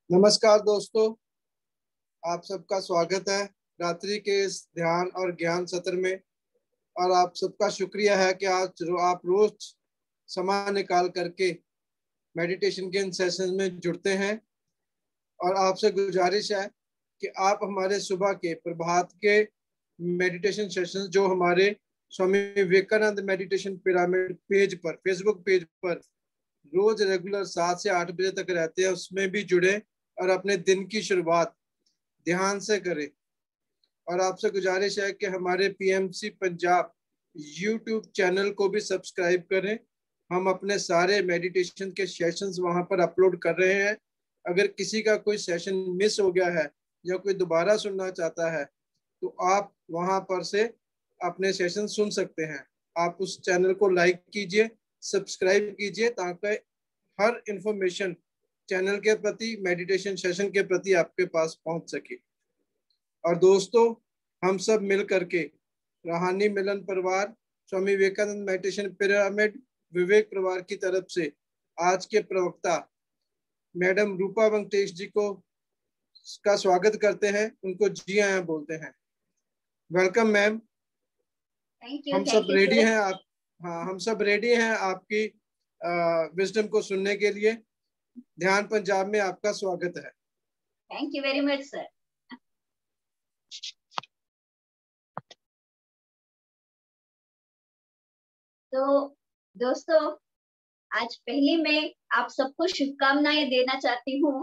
नमस्कार दोस्तों, आप सबका स्वागत है रात्रि के इस ध्यान और ज्ञान सत्र में। और आप सबका शुक्रिया है कि आज आप रोज समय निकाल करके मेडिटेशन के इन सेशन में जुड़ते हैं। और आपसे गुजारिश है कि आप हमारे सुबह के प्रभात के मेडिटेशन सेशन जो हमारे Swami Vivekananda meditation pyramid page पर, फेसबुक पेज पर रोज रेगुलर 7 से 8 बजे तक रहते हैं, उसमें भी जुड़े और अपने दिन की शुरुआत ध्यान से करें। और आपसे गुजारिश है कि हमारे पीएमसी पंजाब यूट्यूब चैनल को भी सब्सक्राइब करें। हम अपने सारे मेडिटेशन के सेशंस वहां पर अपलोड कर रहे हैं। अगर किसी का कोई सेशन मिस हो गया है या कोई दोबारा सुनना चाहता है तो आप वहां पर से अपने सेशन सुन सकते हैं। आप उस चैनल को लाइक कीजिए, सब्सक्राइब कीजिए, ताकि हर इंफॉर्मेशन चैनल के प्रति, मेडिटेशन सेशन के प्रति आपके पास पहुंच सके। और दोस्तों, हम सब मिल करके रूहानी मिलन परिवार, स्वामी विवेकानंद मेडिटेशन पिरामिड विवेक परिवार की तरफ से आज के प्रवक्ता मैडम रूपा वेंकटेश जी को का स्वागत करते हैं, उनको जी आया बोलते हैं। Welcome ma'am. हम सब रेडी हैं आप हाँ, हम सब रेडी हैं आपकी विजडम को सुनने के लिए। ध्यान पंजाब में आपका स्वागत है। Thank you very much sir. तो दोस्तों, आज पहले मैं आप सबको शुभकामनाएं देना चाहती हूँ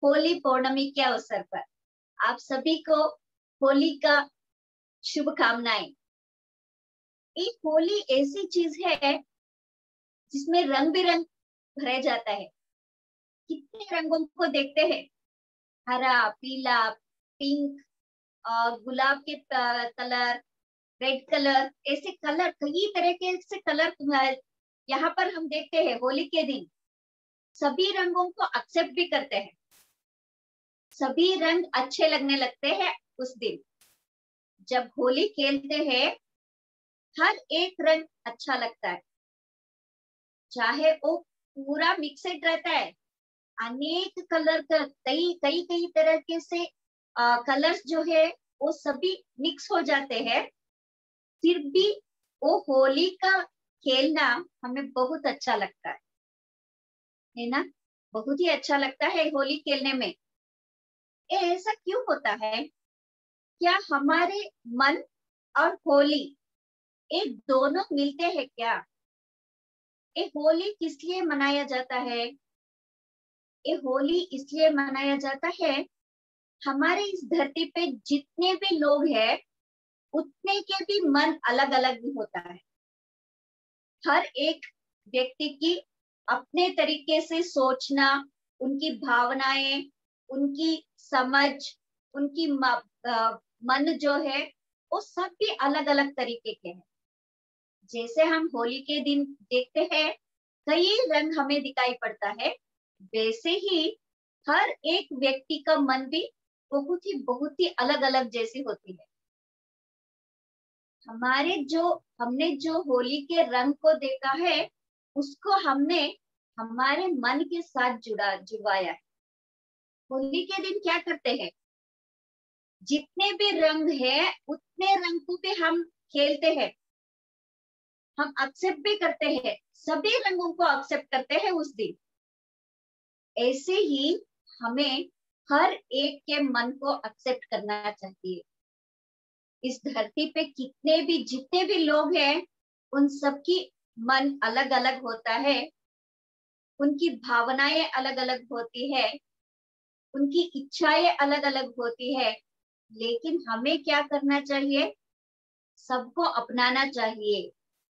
होली पौर्णमी के अवसर पर। आप सभी को होली का शुभकामनाएं। एक होली ऐसी चीज है जिसमें रंग बिरंग भरे जाता है। कितने रंगों को देखते हैं, हरा, पीला, पिंक, गुलाब के कलर, रेड कलर, ऐसे कलर, कई तरह के से कलर यहाँ पर हम देखते हैं। होली के दिन सभी रंगों को एक्सेप्ट भी करते हैं, सभी रंग अच्छे लगने लगते हैं। उस दिन जब होली खेलते हैं हर एक रंग अच्छा लगता है, चाहे वो पूरा मिक्सड रहता है, अनेक कलर का, कई कई कई तरह के से कलर्स जो है वो सभी मिक्स हो जाते हैं, फिर भी वो होली का खेलना हमें बहुत अच्छा लगता है ना। बहुत ही अच्छा लगता है होली खेलने में। ऐसा क्यों होता है? क्या हमारे मन और होली एक दोनों मिलते हैं क्या? ये होली किस लिए मनाया जाता है? ये होली इसलिए मनाया जाता है, हमारे इस धरती पे जितने भी लोग हैं उतने के भी मन अलग अलग भी होता है। हर एक व्यक्ति की अपने तरीके से सोचना, उनकी भावनाएं, उनकी समझ, उनकी मन जो है वो सब भी अलग अलग तरीके के हैं। जैसे हम होली के दिन देखते हैं कई रंग हमें दिखाई पड़ता है, वैसे ही हर एक व्यक्ति का मन भी बहुत ही अलग अलग जैसी होती है। हमने जो होली के रंग को देखा है उसको हमने हमारे मन के साथ जुड़वाया है। होली के दिन क्या करते हैं, जितने भी रंग है उतने रंग को भी हम खेलते हैं, हम एक्सेप्ट भी करते हैं, सभी रंगों को एक्सेप्ट करते हैं उस दिन। ऐसे ही हमें हर एक के मन को एक्सेप्ट करना चाहिए। इस धरती पे जितने भी लोग हैं उन सबकी मन अलग अलग होता है, उनकी भावनाएं अलग अलग होती है, उनकी इच्छाएं अलग अलग होती है, लेकिन हमें क्या करना चाहिए? सबको अपनाना चाहिए,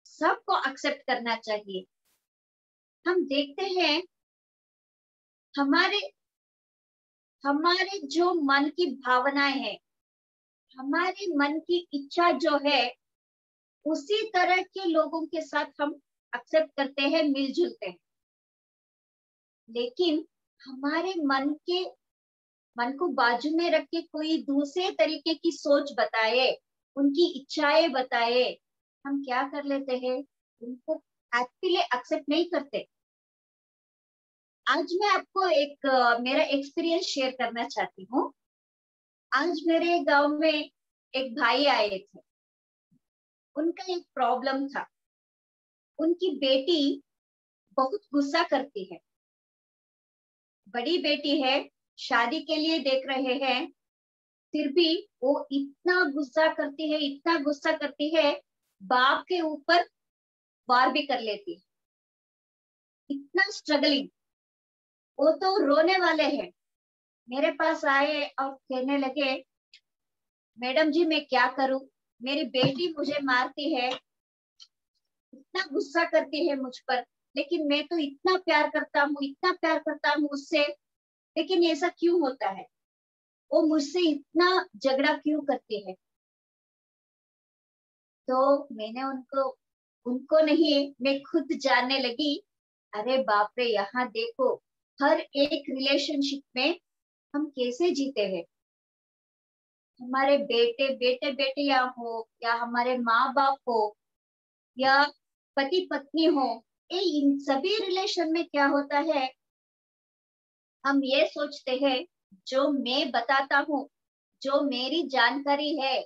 सबको एक्सेप्ट करना चाहिए। हम देखते हैं हमारे हमारे जो मन की भावनाएं हैं, हमारे मन की इच्छा जो है, उसी तरह के लोगों के साथ हम एक्सेप्ट करते हैं, मिलजुलते हैं। लेकिन हमारे मन को बाजू में रख के कोई दूसरे तरीके की सोच बताए, उनकी इच्छाएं बताए, हम क्या कर लेते हैं? उनको एक्चुअली एक्सेप्ट नहीं करते। आज मैं आपको एक मेरा एक्सपीरियंस शेयर करना चाहती हूँ। आज मेरे गांव में एक भाई आए थे। उनका एक प्रॉब्लम था। उनकी बेटी बहुत गुस्सा करती है। बड़ी बेटी है, शादी के लिए देख रहे हैं, फिर भी वो इतना गुस्सा करती है, इतना गुस्सा करती है, बाप के ऊपर वार भी कर लेती है। इतना स्ट्रगलिंग। वो तो रोने वाले हैं। मेरे पास आए और कहने लगे, मैडम जी मैं क्या करूं, मेरी बेटी मुझे मारती है, इतना गुस्सा करती है मुझ पर, लेकिन मैं तो इतना प्यार करता हूँ, इतना प्यार करता हूँ उससे, लेकिन ऐसा क्यों होता है, वो मुझसे इतना झगड़ा क्यों करती है। तो मैंने उनको उनको नहीं, मैं खुद जानने लगी। अरे बाप रे, यहाँ देखो, हर एक रिलेशनशिप में हम कैसे जीते हैं। हमारे बेटे बेटे बेटियां हो, या हमारे माँ बाप हो, या पति पत्नी हो, ये इन सभी रिलेशन में क्या होता है, हम ये सोचते हैं जो मैं बताता हूँ, जो मेरी जानकारी है,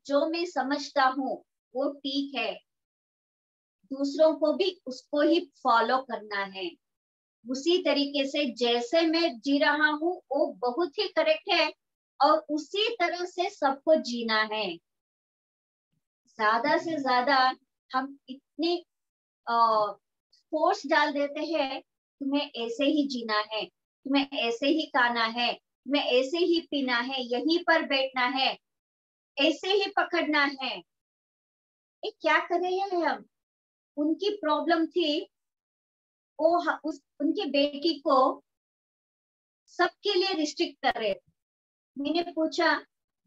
जो मैं समझता हूँ, वो ठीक है, दूसरों को भी उसको ही फॉलो करना है। उसी तरीके से जैसे मैं जी रहा हूँ वो बहुत ही करेक्ट है, और उसी तरह से सबको जीना है। ज्यादा से ज्यादा हम इतने फोर्स डाल देते हैं, तुम्हें ऐसे ही जीना है, तुम्हें ऐसे ही खाना है, तुम्हें ऐसे ही पीना है, यहीं पर बैठना है, ऐसे ही पकड़ना है। ये क्या कर रहे हैं हम। उनकी प्रॉब्लम थी, उनकी बेटी को सबके लिए रिस्ट्रिक्ट कर रहे थे। मैंने पूछा,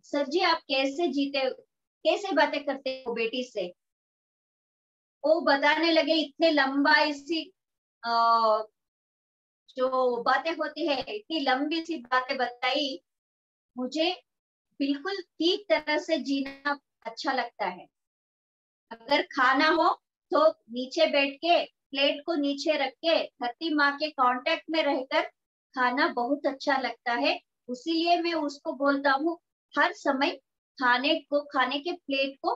सर जी आप कैसे जीते, कैसे बातें करते हो बेटी से। वो बताने लगे, इतने लंबा इसी जो बातें होती है, इतनी लंबी सी बातें बताई। मुझे बिल्कुल ठीक तरह से जीना अच्छा लगता है। अगर खाना हो तो नीचे बैठ के, प्लेट को नीचे रख के, धरती माँ के कांटेक्ट में रहकर खाना बहुत अच्छा लगता है। इसीलिए मैं उसको बोलता हूँ, हर समय खाने के प्लेट को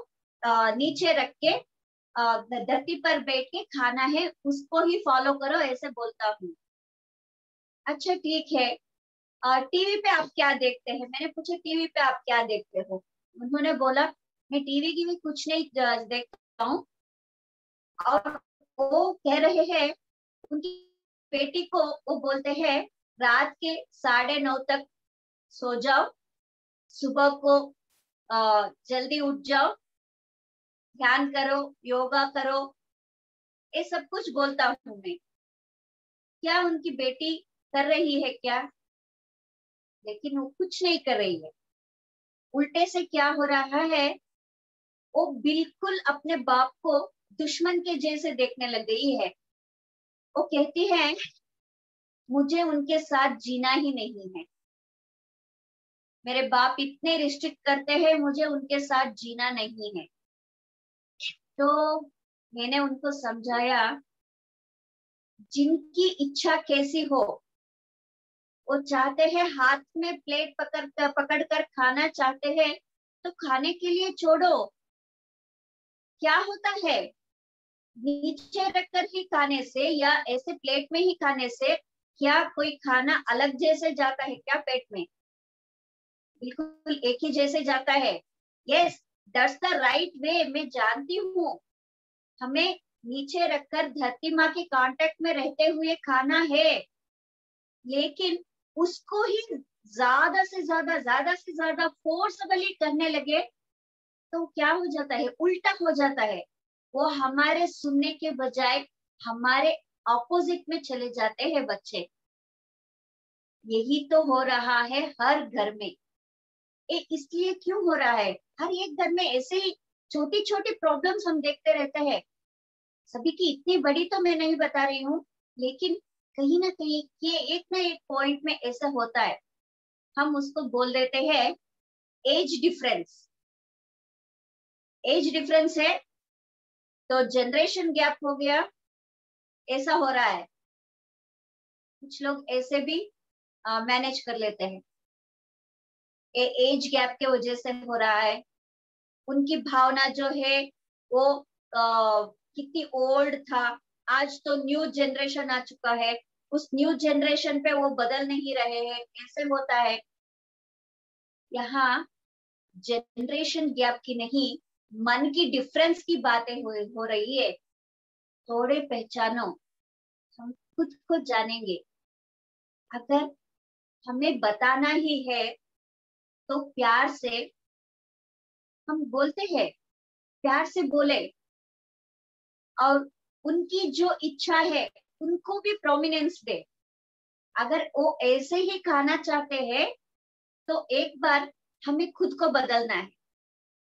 नीचे रख के, धरती पर बैठ के खाना है, उसको ही फॉलो करो, ऐसे बोलता हूँ। अच्छा ठीक है, टीवी पे आप क्या देखते हैं, मैंने पूछा टीवी पे आप क्या देखते हो। उन्होंने बोला, मैं टीवी की भी कुछ नहीं देखता हूँ। और वो कह रहे हैं, उनकी बेटी को वो बोलते हैं, रात के 9:30 तक सो जाओ, सुबह को जल्दी उठ जाओ, ध्यान करो, योगा करो, ये सब कुछ बोलता हूँ मैं। क्या उनकी बेटी कर रही है क्या, लेकिन वो कुछ नहीं कर रही है। उल्टे से क्या हो रहा है, वो बिल्कुल अपने बाप को दुश्मन के जैसे देखने लग गई है। वो कहती है, मुझे उनके साथ जीना ही नहीं है, मेरे बाप इतने रिस्ट्रिक्ट करते हैं, मुझे उनके साथ जीना नहीं है। तो मैंने उनको समझाया, जिनकी इच्छा कैसी हो, वो चाहते हैं हाथ में प्लेट पकड़ कर खाना चाहते हैं, तो खाने के लिए छोड़ो। क्या होता है, नीचे रखकर ही खाने से या ऐसे प्लेट में ही खाने से क्या कोई खाना अलग जैसे जाता है क्या पेट में, बिल्कुल एक ही जैसे जाता है। Yes, that's the right way, मैं जानती हूँ। हमें नीचे रखकर धरती माँ के कांटेक्ट में रहते हुए खाना है, लेकिन उसको ही ज्यादा से ज्यादा फोर्सबली करने लगे तो क्या हो जाता है, उल्टा हो जाता है। वो हमारे सुनने के बजाय हमारे ऑपोजिट में चले जाते हैं बच्चे। यही तो हो रहा है हर घर में। ये इसलिए क्यों हो रहा है, हर एक घर में ऐसे ही छोटी छोटी प्रॉब्लम्स हम देखते रहते हैं। सभी की इतनी बड़ी तो मैं नहीं बता रही हूँ, लेकिन कहीं ना कहीं ये एक ना एक पॉइंट में ऐसा होता है। हम उसको बोल देते हैं एज डिफरेंस। एज डिफरेंस है तो जनरेशन गैप हो गया, ऐसा हो रहा है। कुछ लोग ऐसे भी मैनेज कर लेते हैं। एज गैप के वजह से हो रहा है। उनकी भावना जो है वो कितनी ओल्ड था, आज तो न्यू जनरेशन आ चुका है, उस न्यू जनरेशन पे वो बदल नहीं रहे हैं, ऐसे होता है। यहाँ जनरेशन गैप की नहीं, मन की डिफरेंस की बातें हो रही है। थोड़े पहचानो, हम खुद को जानेंगे। अगर हमें बताना ही है तो प्यार से हम बोलते हैं, प्यार से बोले, और उनकी जो इच्छा है उनको भी प्रोमिनेंस दे। अगर वो ऐसे ही खाना चाहते हैं तो एक बार हमें खुद को बदलना है।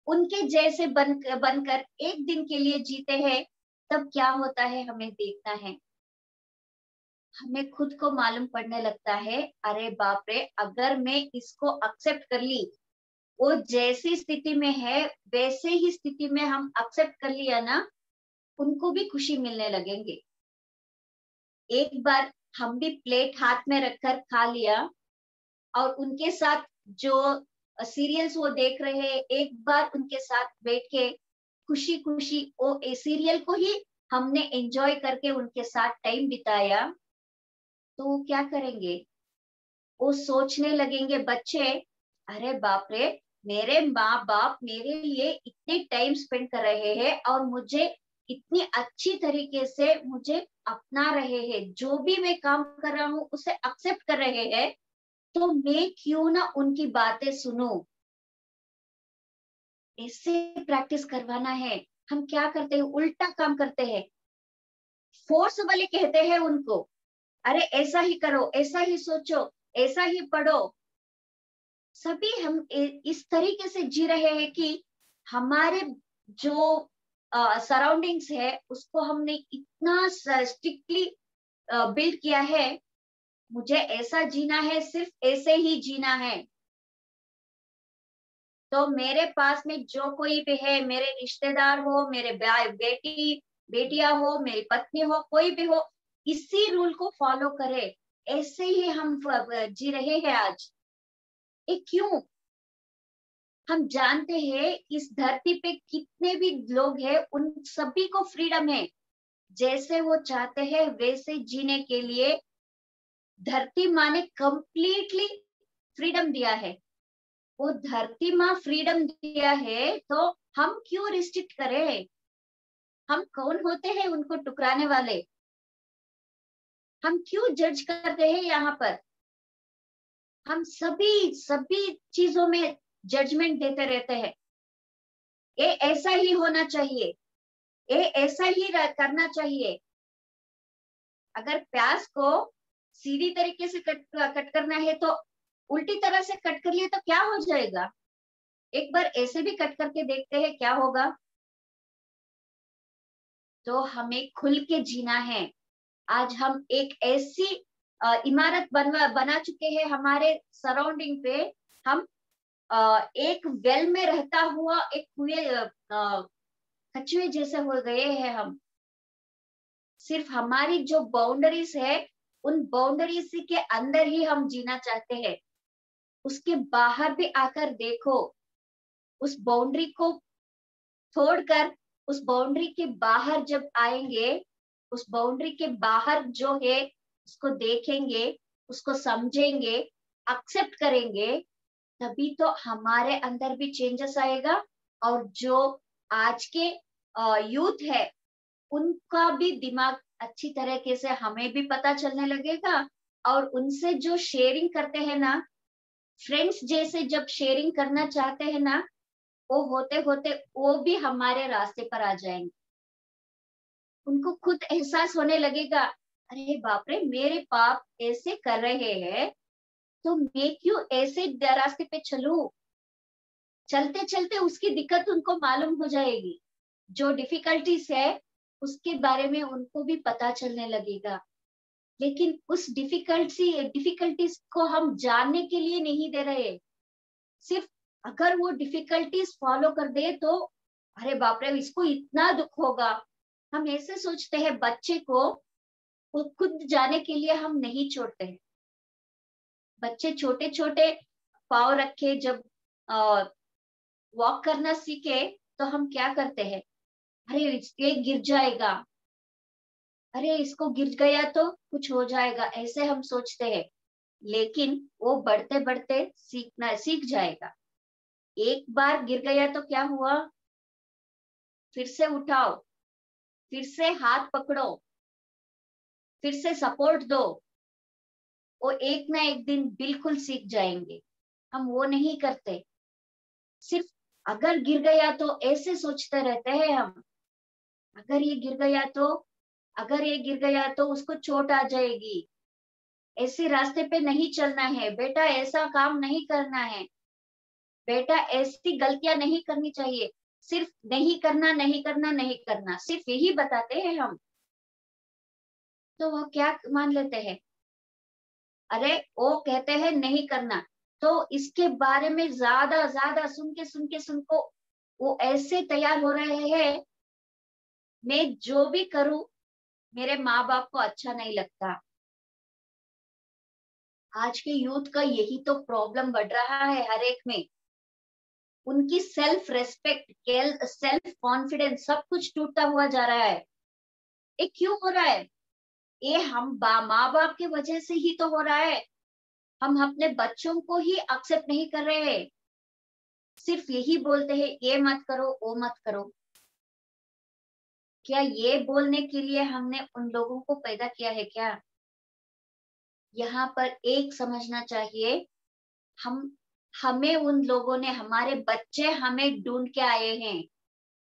उनके जैसे बनकर एक दिन के लिए जीते हैं, तब क्या होता है हमें देखना है। हमें खुद को मालूम पड़ने लगता है, अरे बाप रे, अगर मैं इसको एक्सेप्ट कर ली, वो जैसी स्थिति में है वैसे ही स्थिति में हम एक्सेप्ट कर लिया ना, उनको भी खुशी मिलने लगेंगे। एक बार हम भी प्लेट हाथ में रखकर खा लिया, और उनके साथ जो सीरियल्स वो देख रहे हैं, एक बार उनके साथ बैठ के खुशी खुशी वो सीरियल को ही हमने एंजॉय करके उनके साथ टाइम बिताया, तो वो क्या करेंगे, वो सोचने लगेंगे बच्चे, अरे बाप रे, मेरे माँ बाप मेरे लिए इतने टाइम स्पेंड कर रहे हैं और मुझे इतनी अच्छी तरीके से मुझे अपना रहे हैं, जो भी मैं काम कर रहा हूँ उसे एक्सेप्ट कर रहे हैं, तो मैं क्यों ना उनकी बातें सुनूं। इससे प्रैक्टिस करवाना है। हम क्या करते हैं, उल्टा काम करते हैं, फोर्सफुली कहते हैं उनको, अरे ऐसा ही करो, ऐसा ही सोचो, ऐसा ही पढ़ो। सभी हम इस तरीके से जी रहे हैं कि हमारे जो सराउंडिंग्स है उसको हमने इतना स्ट्रिक्टली बिल्ड किया है, मुझे ऐसा जीना है, सिर्फ ऐसे ही जीना है। तो मेरे पास में जो कोई भी है, मेरे रिश्तेदार हो, मेरे बेटियां हो, मेरी पत्नी हो, कोई भी हो, इसी रूल को फॉलो करे। ऐसे ही हम जी रहे हैं आज। ये क्यों? हम जानते हैं इस धरती पे कितने भी लोग हैं, उन सभी को फ्रीडम है, जैसे वो चाहते हैं वैसे जीने के लिए धरती माँ ने कंप्लीटली फ्रीडम दिया है। वो धरती माँ फ्रीडम दिया है तो हम क्यों रिस्ट्रिक्ट करें? हम कौन होते हैं उनको टुकराने वाले? हम क्यों जज करते हैं? यहाँ पर हम सभी सभी चीजों में जजमेंट देते रहते हैं। ये ऐसा ही होना चाहिए, ये ऐसा ही करना चाहिए। अगर प्याज को सीधी तरीके से कट करना है तो उल्टी तरह से कट कर लिए तो क्या हो जाएगा? एक बार ऐसे भी कट करके देखते हैं क्या होगा। तो हमें खुल के जीना है। आज हम एक ऐसी इमारत बना चुके हैं हमारे सराउंडिंग पे। हम एक वेल में रहता हुआ एक कुएं कछुए जैसे हो गए हैं हम। सिर्फ हमारी जो बाउंड्रीज है, उन बाउंड्रीज के अंदर ही हम जीना चाहते हैं। उसके बाहर भी आकर देखो, उस बाउंड्री को तोड़कर उस बाउंड्री के बाहर जब आएंगे, उस बाउंड्री के बाहर जो है उसको देखेंगे, उसको समझेंगे, एक्सेप्ट करेंगे, तभी तो हमारे अंदर भी चेंजेस आएगा। और जो आज के यूथ है उनका भी दिमाग अच्छी तरीके से हमें भी पता चलने लगेगा। और उनसे जो शेयरिंग करते हैं ना, फ्रेंड्स जैसे जब शेयरिंग करना चाहते हैं ना, वो होते होते वो भी हमारे रास्ते पर आ जाएंगे। उनको खुद एहसास होने लगेगा, अरे बाप रे, मेरे पाप ऐसे कर रहे हैं तो मैं क्यों ऐसे रास्ते पे चलूं। चलते चलते उसकी दिक्कत उनको मालूम हो जाएगी, जो डिफिकल्टीज है उसके बारे में उनको भी पता चलने लगेगा। लेकिन उस डिफिकल्टीज को हम जानने के लिए नहीं दे रहे। सिर्फ अगर वो डिफिकल्टीज फॉलो कर दे तो अरे बाप रे, इसको इतना दुख होगा। हम ऐसे सोचते हैं बच्चे को खुद जाने के लिए हम नहीं छोड़ते हैं। बच्चे छोटे छोटे पाँव रखे जब वॉक करना सीखे तो हम क्या करते हैं, अरे ये गिर जाएगा, अरे इसको गिर गया तो कुछ हो जाएगा, ऐसे हम सोचते हैं। लेकिन वो बढ़ते बढ़ते सीख जाएगा। एक बार गिर गया तो क्या हुआ, फिर से उठाओ, फिर से हाथ पकड़ो, फिर से सपोर्ट दो, वो एक ना एक दिन बिल्कुल सीख जाएंगे। हम वो नहीं करते, सिर्फ अगर गिर गया तो ऐसे सोचते रहते हैं हम, अगर ये गिर गया तो, अगर ये गिर गया तो उसको चोट आ जाएगी, ऐसे रास्ते पे नहीं चलना है बेटा, ऐसा काम नहीं करना है बेटा, ऐसी गलतियां नहीं करनी चाहिए, सिर्फ नहीं करना नहीं करना नहीं करना, सिर्फ यही बताते हैं हम। तो वो क्या मान लेते हैं, अरे वो कहते हैं नहीं करना, तो इसके बारे में ज्यादा ज्यादा सुन के वो ऐसे तैयार हो रहे हैं, मैं जो भी करूं मेरे माँ बाप को अच्छा नहीं लगता। आज के यूथ का यही तो प्रॉब्लम बढ़ रहा है हर एक में। उनकी सेल्फ रेस्पेक्ट, सेल्फ कॉन्फिडेंस सब कुछ टूटता हुआ जा रहा है। ये क्यों हो रहा है? ये हम माँ बाप की वजह से ही तो हो रहा है। हम अपने बच्चों को ही एक्सेप्ट नहीं कर रहे हैं, सिर्फ यही बोलते हैं ये मत करो वो मत करो। क्या ये बोलने के लिए हमने उन लोगों को पैदा किया है क्या? यहाँ पर एक समझना चाहिए, हम हमें उन लोगों ने, हमारे बच्चे हमें ढूंढ के आए हैं,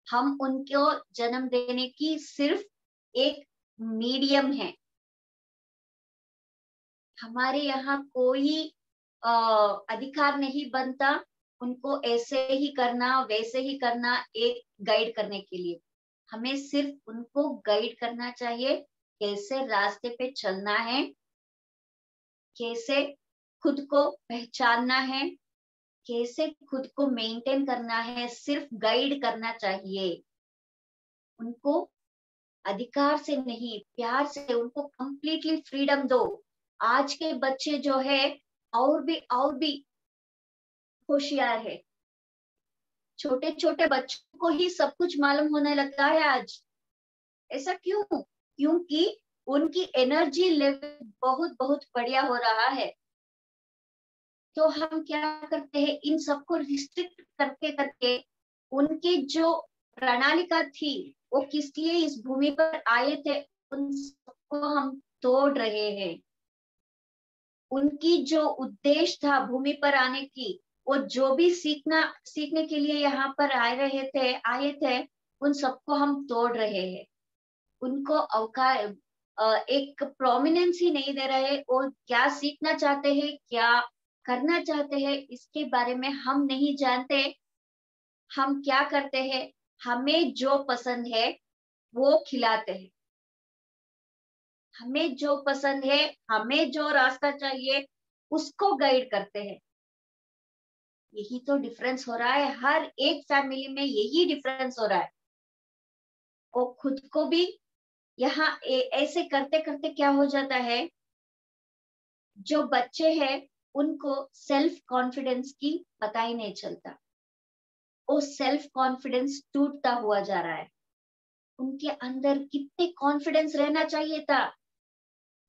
हम उनको जन्म देने की सिर्फ एक मीडियम है। हमारे यहाँ कोई अधिकार नहीं बनता उनको ऐसे ही करना वैसे ही करना, एक गाइड करने के लिए। हमें सिर्फ उनको गाइड करना चाहिए, कैसे रास्ते पे चलना है, कैसे खुद को पहचानना है, कैसे खुद को मेंटेन करना है, सिर्फ गाइड करना चाहिए उनको। अधिकार से नहीं, प्यार से उनको कंप्लीटली फ्रीडम दो। आज के बच्चे जो है और भी होशियार है। छोटे छोटे बच्चों को ही सब कुछ मालूम होने लगता है आज। ऐसा क्यों? क्योंकि उनकी एनर्जी लेवल बहुत बहुत बढ़िया हो रहा है। तो हम क्या करते हैं, इन सबको रिस्ट्रिक्ट करके करके उनकी जो प्रणालिका थी, वो किस लिए इस भूमि पर आए थे, उन सबको हम तोड़ रहे हैं। उनकी जो उद्देश्य था भूमि पर आने की, वो जो भी सीखने के लिए यहाँ पर आए थे, उन सबको हम तोड़ रहे हैं। उनको अवकाश, एक प्रोमिनेंस ही नहीं दे रहे। और क्या सीखना चाहते हैं, क्या करना चाहते हैं, इसके बारे में हम नहीं जानते। हम क्या करते हैं, हमें जो पसंद है वो खिलाते हैं, हमें जो पसंद है, हमें जो रास्ता चाहिए उसको गाइड करते हैं। यही तो डिफरेंस हो रहा है, हर एक फैमिली में यही डिफरेंस हो रहा है। और खुद को भी यहाँ ऐसे करते करते क्या हो जाता है, जो बच्चे हैं उनको सेल्फ कॉन्फिडेंस की पता ही नहीं चलता। वो सेल्फ कॉन्फिडेंस टूटता हुआ जा रहा है। उनके अंदर कितने कॉन्फिडेंस रहना चाहिए था,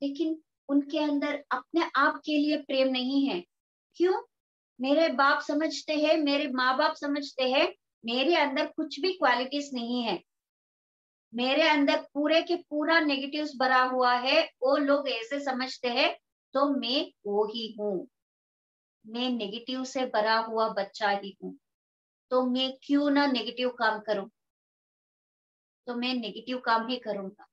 लेकिन उनके अंदर अपने आप के लिए प्रेम नहीं है। क्यों? मेरे बाप समझते हैं, मेरे माँ बाप समझते हैं मेरे अंदर कुछ भी क्वालिटीज नहीं है, मेरे अंदर पूरे के पूरा नेगेटिव्स भरा हुआ है। वो लोग ऐसे समझते हैं, तो मैं वो ही हूँ, मैं नेगेटिव से भरा हुआ बच्चा ही हूँ, तो मैं क्यों ना नेगेटिव काम करूं, तो मैं नेगेटिव काम ही करूंगा,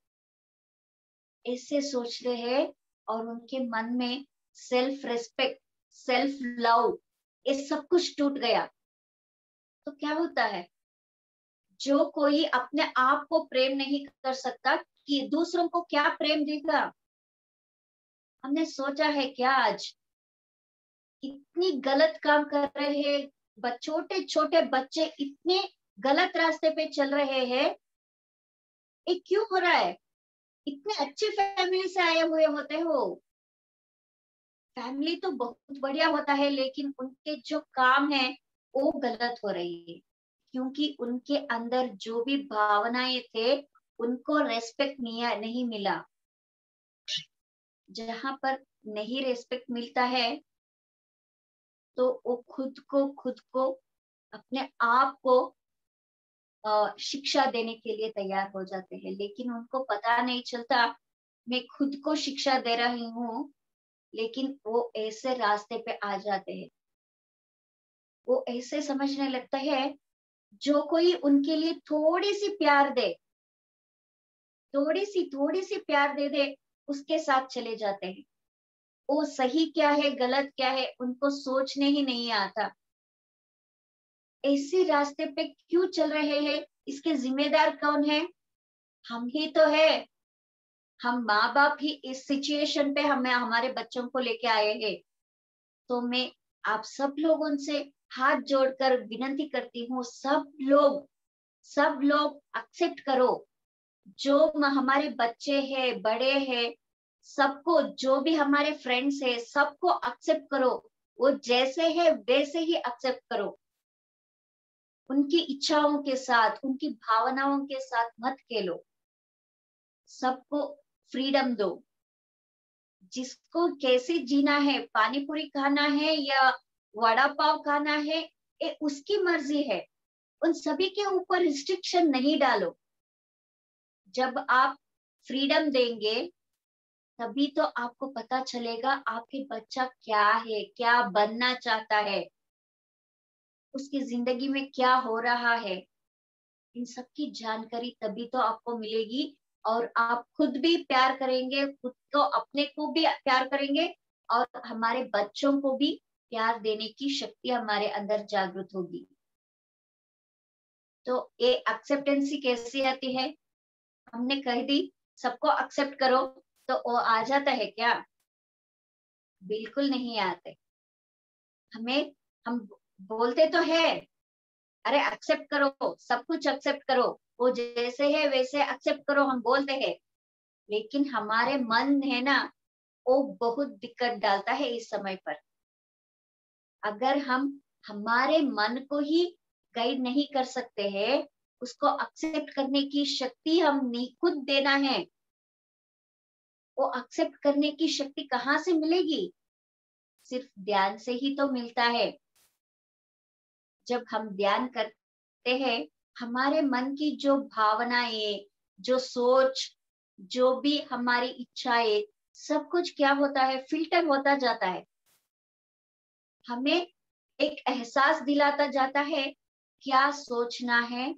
ऐसे सोच रहे हैं। और उनके मन में सेल्फ रेस्पेक्ट, सेल्फ लव, ये सब कुछ टूट गया। तो क्या होता है, जो कोई अपने आप को प्रेम नहीं कर सकता, कि दूसरों को क्या प्रेम देगा? हमने सोचा है क्या आज इतनी गलत काम कर रहे हैं, छोटे छोटे बच्चे इतने गलत रास्ते पे चल रहे हैं, ये क्यों हो रहा है? इतने अच्छे फैमिली से आए हुए होते हो, फैमिली तो बहुत बढ़िया होता है, लेकिन उनके जो काम है वो गलत हो रही है, क्योंकि उनके अंदर जो भी भावनाएं थे उनको रेस्पेक्ट नहीं मिला। जहां पर नहीं रेस्पेक्ट मिलता है तो वो खुद को अपने आप को शिक्षा देने के लिए तैयार हो जाते हैं, लेकिन उनको पता नहीं चलता मैं खुद को शिक्षा दे रही हूँ, लेकिन वो ऐसे रास्ते पे आ जाते हैं। वो ऐसे समझने लगता है जो कोई उनके लिए थोड़ी सी प्यार दे दे, उसके साथ चले जाते हैं। वो सही क्या है गलत क्या है उनको सोचने ही नहीं आता। ऐसे रास्ते पे क्यों चल रहे हैं, इसके जिम्मेदार कौन है? हम ही तो है। हम माँ बाप ही इस सिचुएशन पे हमें हमारे बच्चों को लेके आए हैं। तो मैं आप सब लोगों से हाथ जोड़कर विनती करती हूँ, सब लोग एक्सेप्ट करो। जो हमारे बच्चे हैं, बड़े हैं, सबको, जो भी हमारे फ्रेंड्स है, सबको एक्सेप्ट करो। वो जैसे है वैसे ही एक्सेप्ट करो। उनकी इच्छाओं के साथ, उनकी भावनाओं के साथ मत खेलो। सबको फ्रीडम दो। जिसको कैसे जीना है, पानी पूरी खाना है या वड़ा पाव खाना है, ये उसकी मर्जी है। उन सभी के ऊपर रिस्ट्रिक्शन नहीं डालो। जब आप फ्रीडम देंगे तभी तो आपको पता चलेगा आपके बच्चा क्या है, क्या बनना चाहता है, उसकी जिंदगी में क्या हो रहा है। इन सब की जानकारी तभी तो आपको मिलेगी, और आप खुद भी प्यार करेंगे, खुद को, अपने को भी प्यार करेंगे, और हमारे बच्चों को भी प्यार देने की शक्ति हमारे अंदर जागृत होगी। तो ये एक्सेप्टेंसी कैसी आती है? हमने कह दी सबको एक्सेप्ट करो, तो वो आ जाता है क्या? बिल्कुल नहीं आते। हमें हम बोलते तो है, अरे एक्सेप्ट करो, सब कुछ एक्सेप्ट करो, वो जैसे है वैसे एक्सेप्ट करो, हम बोलते हैं। लेकिन हमारे मन है ना, वो बहुत दिक्कत डालता है इस समय पर। अगर हम हमारे मन को ही गाइड नहीं कर सकते हैं, उसको एक्सेप्ट करने की शक्ति हम नहीं खुद देना है। वो एक्सेप्ट करने की शक्ति कहाँ से मिलेगी? सिर्फ ध्यान से ही तो मिलता है। जब हम ध्यान करते हैं, हमारे मन की जो भावनाएं, जो सोच, जो भी हमारी इच्छाएं, सब कुछ क्या होता है, फिल्टर होता जाता है। हमें एक एहसास दिलाता जाता है क्या सोचना है,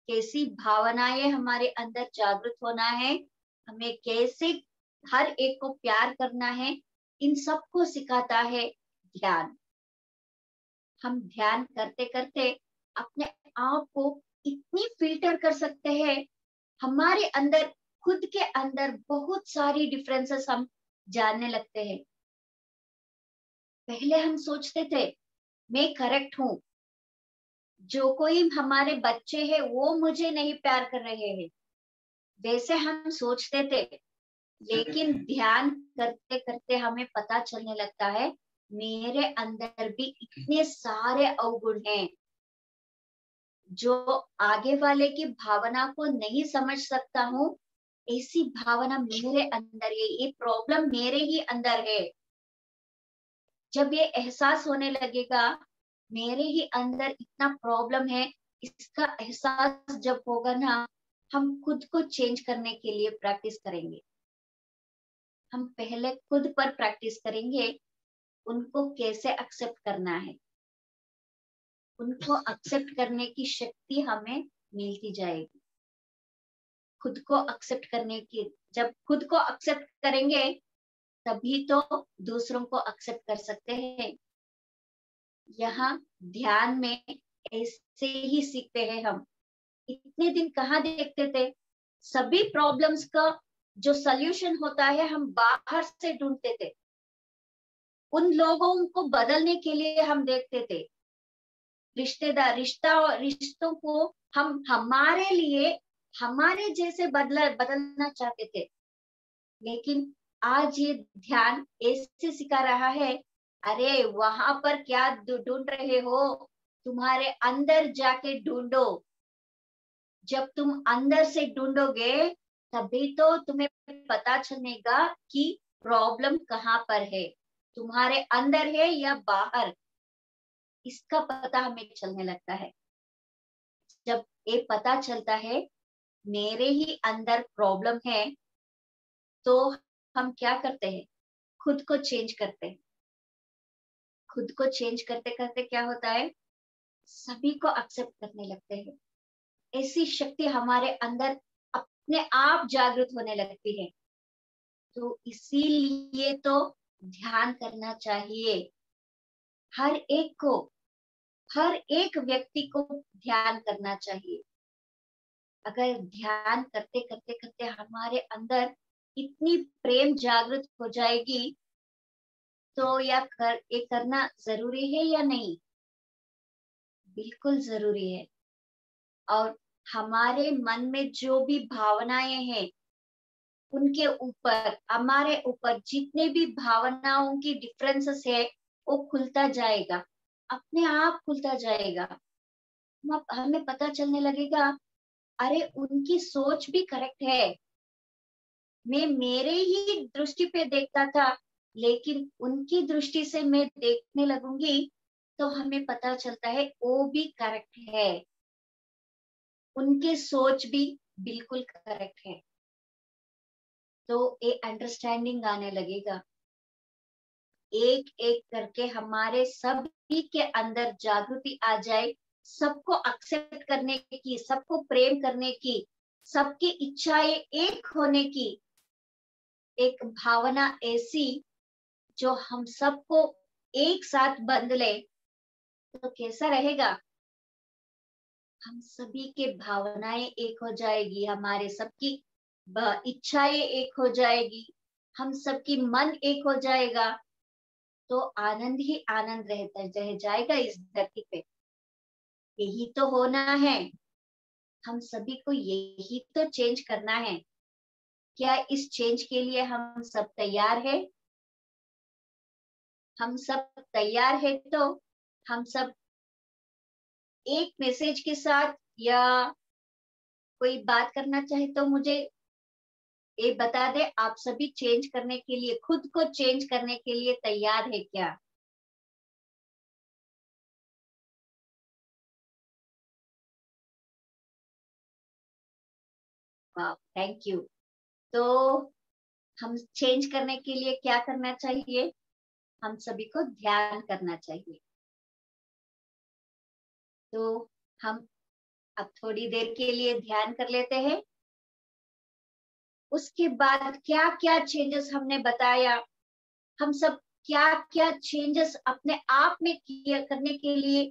कैसी भावनाएं हमारे अंदर जागृत होना है, हमें कैसे हर एक को प्यार करना है। इन सब को सिखाता है ध्यान। हम ध्यान करते करते अपने आप को इतनी फिल्टर कर सकते हैं। हमारे अंदर, खुद के अंदर बहुत सारी डिफरेंसेस हम जानने लगते हैं। पहले हम सोचते थे मैं करेक्ट हूँ, जो कोई हमारे बच्चे हैं वो मुझे नहीं प्यार कर रहे हैं, वैसे हम सोचते थे। लेकिन ध्यान करते करते हमें पता चलने लगता है मेरे अंदर भी इतने सारे अवगुण हैं, जो आगे वाले की भावना को नहीं समझ सकता हूँ। ऐसी भावना मेरे अंदर है, ये प्रॉब्लम मेरे ही अंदर है। जब ये एहसास होने लगेगा मेरे ही अंदर इतना प्रॉब्लम है, इसका एहसास जब होगा ना, हम खुद को चेंज करने के लिए प्रैक्टिस करेंगे। हम पहले खुद पर प्रैक्टिस करेंगे, उनको कैसे एक्सेप्ट करना है। उनको एक्सेप्ट करने की शक्ति हमें मिलती जाएगी। खुद को एक्सेप्ट करने की, जब खुद को एक्सेप्ट करेंगे तभी तो दूसरों को एक्सेप्ट कर सकते हैं। यहाँ ध्यान में ऐसे ही सीखते हैं हम। इतने दिन कहाँ देखते थे? सभी प्रॉब्लम्स का जो सल्यूशन होता है हम बाहर से ढूंढते थे। उन लोगों को बदलने के लिए हम देखते थे। रिश्तों को हम हमारे लिए, हमारे जैसे बदलना चाहते थे। लेकिन आज ये ध्यान ऐसे सिखा रहा है, अरे वहां पर क्या ढूंढ रहे हो, तुम्हारे अंदर जाके ढूंढो। जब तुम अंदर से ढूंढोगे तभी तो तुम्हें पता चलेगा कि प्रॉब्लम कहाँ पर है, तुम्हारे अंदर है या बाहर, इसका पता हमें चलने लगता है। जब ये पता चलता है मेरे ही अंदर प्रॉब्लम है, तो हम क्या करते हैं, खुद को चेंज करते हैं। खुद को चेंज करते करते क्या होता है, सभी को एक्सेप्ट करने लगते हैं। ऐसी शक्ति हमारे अंदर अपने आप जागृत होने लगती है। तो इसीलिए तो ध्यान करना चाहिए हर एक को, हर एक व्यक्ति को ध्यान करना चाहिए। अगर ध्यान करते करते करते हमारे अंदर इतनी प्रेम जागृत हो जाएगी, तो ये करना जरूरी है या नहीं? बिल्कुल जरूरी है। और हमारे मन में जो भी भावनाएं हैं, उनके ऊपर, हमारे ऊपर जितने भी भावनाओं की डिफरेंसेस है, वो खुलता जाएगा, अपने आप खुलता जाएगा। हमें पता चलने लगेगा, अरे उनकी सोच भी करेक्ट है, मैं मेरे ही दृष्टि पे देखता था, लेकिन उनकी दृष्टि से मैं देखने लगूंगी तो हमें पता चलता है वो भी करेक्ट है, उनके सोच भी बिल्कुल करेक्ट है। तो ये अंडरस्टैंडिंग आने लगेगा। एक एक करके हमारे सभी के अंदर जागृति आ जाए, सबको एक्सेप्ट करने की, सबको प्रेम करने की, सबकी इच्छाएं एक होने की एक भावना ऐसी जो हम सबको एक साथ बंध ले, तो कैसा रहेगा? हम सभी के भावनाएं एक हो जाएगी, हमारे सबकी इच्छाएं एक हो जाएगी, हम सबकी मन एक हो जाएगा, तो आनंद ही आनंद रहता रह जाएगा इस धरती पे। यही तो होना है, हम सभी को यही तो चेंज करना है। क्या इस चेंज के लिए हम सब तैयार है? हम सब तैयार है तो हम सब एक मैसेज के साथ, या कोई बात करना चाहे तो मुझे ये बता दे, आप सभी चेंज करने के लिए, खुद को चेंज करने के लिए तैयार है क्या? वाह, थैंक यू। तो हम चेंज करने के लिए क्या करना चाहिए? हम सभी को ध्यान करना चाहिए। तो हम अब थोड़ी देर के लिए ध्यान कर लेते हैं। उसके बाद क्या क्या चेंजेस हमने बताया, हम सब क्या क्या चेंजेस अपने आप में किया करने के लिए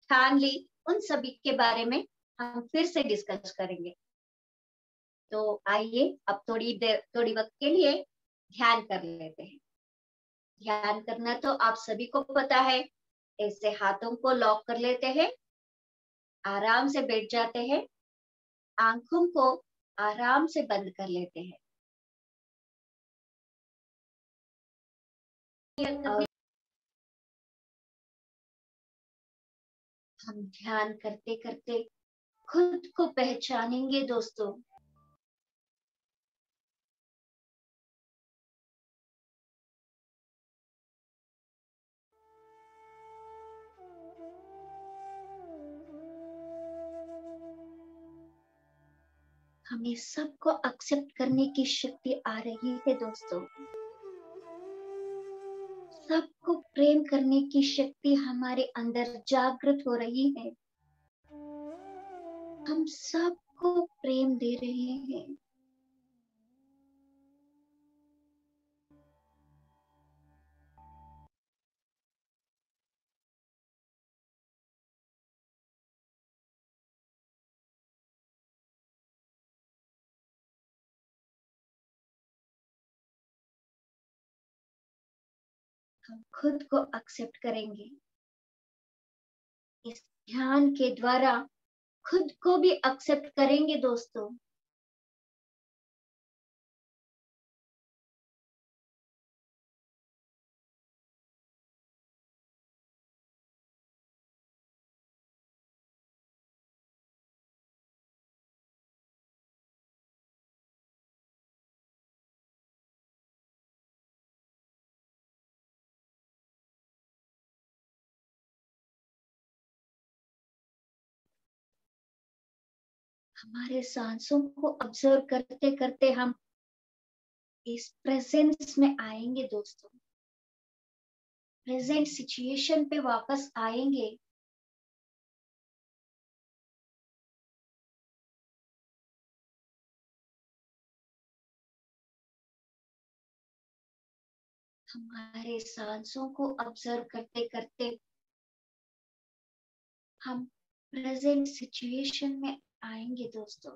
ठान ली, उन सभी के बारे में हम फिर से डिस्कस करेंगे। तो आइए अब थोड़ी देर, थोड़ी वक्त के लिए ध्यान कर लेते हैं। ध्यान करना तो आप सभी को पता है। ऐसे हाथों को लॉक कर लेते हैं, आराम से बैठ जाते हैं, आंखों को आराम से बंद कर लेते हैं। और हम ध्यान करते करते खुद को पहचानेंगे दोस्तों। हमें सबको एक्सेप्ट करने की शक्ति आ रही है दोस्तों। सबको प्रेम करने की शक्ति हमारे अंदर जागृत हो रही है। हम सबको प्रेम दे रहे हैं। हम खुद को एक्सेप्ट करेंगे इस ध्यान के द्वारा, खुद को भी एक्सेप्ट करेंगे दोस्तों। हमारे सांसों को ऑब्जर्व करते करते हम इस प्रेजेंस में आएंगे दोस्तों, प्रेजेंट सिचुएशन पे वापस आएंगे। हमारे सांसों को ऑब्जर्व करते करते हम प्रेजेंट सिचुएशन में आएंगे दोस्तों।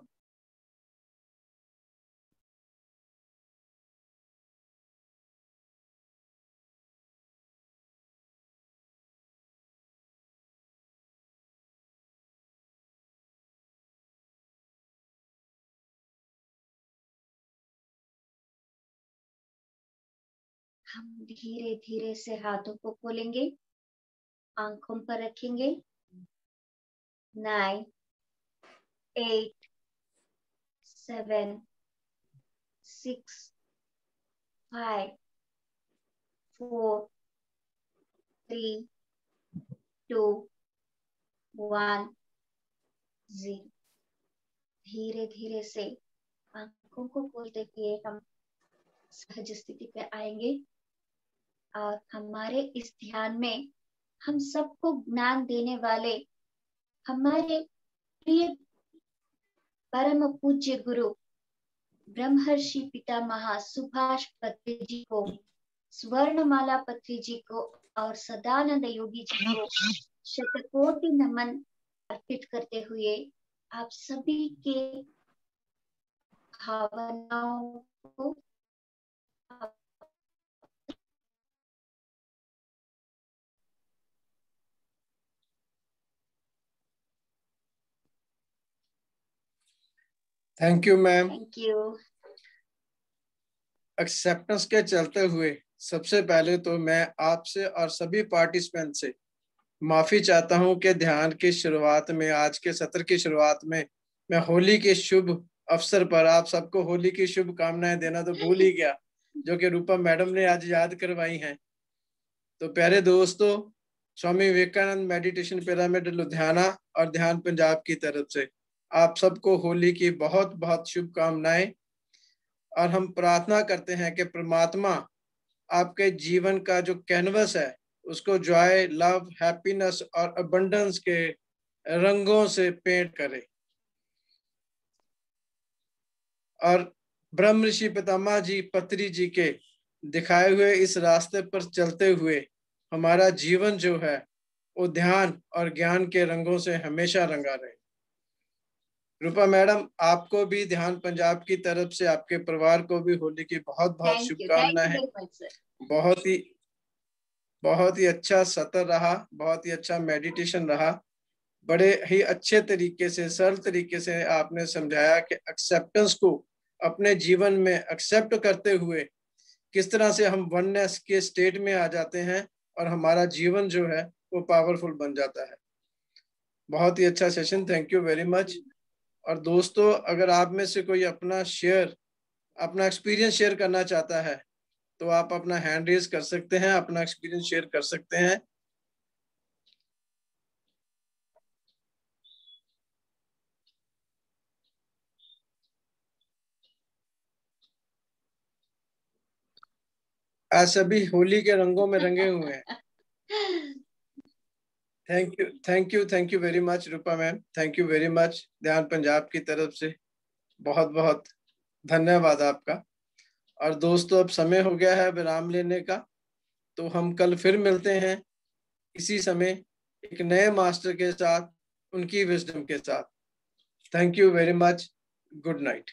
हम धीरे धीरे से हाथों को खोलेंगे, आंखों पर रखेंगे। 9, 8, 7, 6, 5, 4, 3, 2, 1, 0। धीरे धीरे से आंखों को खोलते हुए हम सहज स्थिति पे आएंगे और हमारे इस ध्यान में हम सबको ज्ञान देने वाले हमारे प्रिय परम पूज्य गुरु ब्रह्मर्षि पितामह सुभाष पत्री जी को, स्वर्णमाला पत्री जी को और सदानंद योगी जी को शतकोटि नमन अर्पित करते हुए आप सभी के भावनाओं को thank you ma'am. Thank you. Acceptance के चलते हुए सबसे पहले तो मैं आपसे और सभी पार्टिसिपेंट से माफी चाहता हूं कि ध्यान की शुरुआत में, आज के सत्र की शुरुआत में मैं होली के शुभ अवसर पर आप सबको होली की शुभकामनाएं देना तो भूल ही गया, जो कि रूपा मैडम ने आज याद करवाई हैं। तो प्यारे दोस्तों, स्वामी विवेकानंद मेडिटेशन पिरामिड लुधियाना और ध्यान पंजाब की तरफ से आप सबको होली की बहुत बहुत शुभकामनाएं। और हम प्रार्थना करते हैं कि परमात्मा आपके जीवन का जो कैनवस है उसको जॉय, लव, हैप्पीनेस और अबंडेंस के रंगों से पेंट करे। और ब्रह्म ऋषि पितामह जी पत्री जी के दिखाए हुए इस रास्ते पर चलते हुए हमारा जीवन जो है वो ध्यान और ज्ञान के रंगों से हमेशा रंगा रहे। रूपा मैडम, आपको भी ध्यान पंजाब की तरफ से, आपके परिवार को भी होली की बहुत बहुत शुभकामनाएं हैं। बहुत ही अच्छा सत्र रहा, बहुत ही अच्छा मेडिटेशन रहा। बड़े ही अच्छे तरीके से, सरल तरीके से आपने समझाया कि एक्सेप्टेंस को अपने जीवन में एक्सेप्ट करते हुए किस तरह से हम वननेस के स्टेट में आ जाते हैं और हमारा जीवन जो है वो पावरफुल बन जाता है। बहुत ही अच्छा session, thank you very much. और दोस्तों, अगर आप में से कोई अपना एक्सपीरियंस शेयर करना चाहता है तो आप अपना हैंड रेज कर सकते हैं, अपना एक्सपीरियंस शेयर कर सकते हैं। आज सभी होली के रंगों में रंगे हुए हैं। Thank you very much Rupa ma'am, thank you very much. ध्यान पंजाब की तरफ से बहुत बहुत धन्यवाद आपका। और दोस्तों, अब समय हो गया है विराम लेने का, तो हम कल फिर मिलते हैं इसी समय एक नए मास्टर के साथ, उनकी विजडम के साथ। Thank you very much. Good night.